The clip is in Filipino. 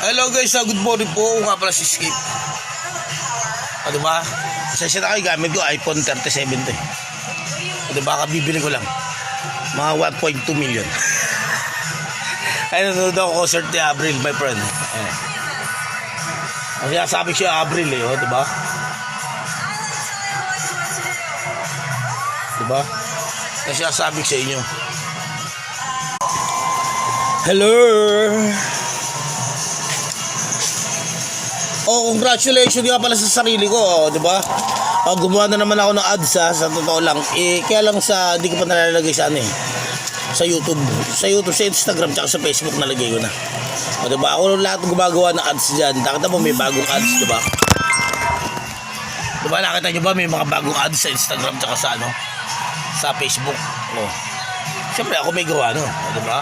Hello guys, good morning po. Ako nga pala si Skip. Diba? Sasya na kayo, gamit ko iPhone 37 to. Diba? Kabibili ko lang. Mga 1.2 million. Ay, nanonood ako concert ni Avril, my friend. Ang sinasabi siya Avril diba? Diba? Ang sinasabi sa inyo. Hello! Oh, congratulations nga pala sa sarili ko, di ba? Gumawa na naman ako ng ads sa totoo lang. Kaya lang hindi ko pa nalalagay sa sa YouTube, sa Instagram, tsaka sa Facebook nalagay ko na. Di ba? Ako lahat gumagawa ng ads diyan. Nakita mo may bagong ads, di ba? Di ba nakita niyo ba may mga bagong ads sa Instagram tsaka sa Facebook? Oh. Siyempre ako may gawa, no? Di ba?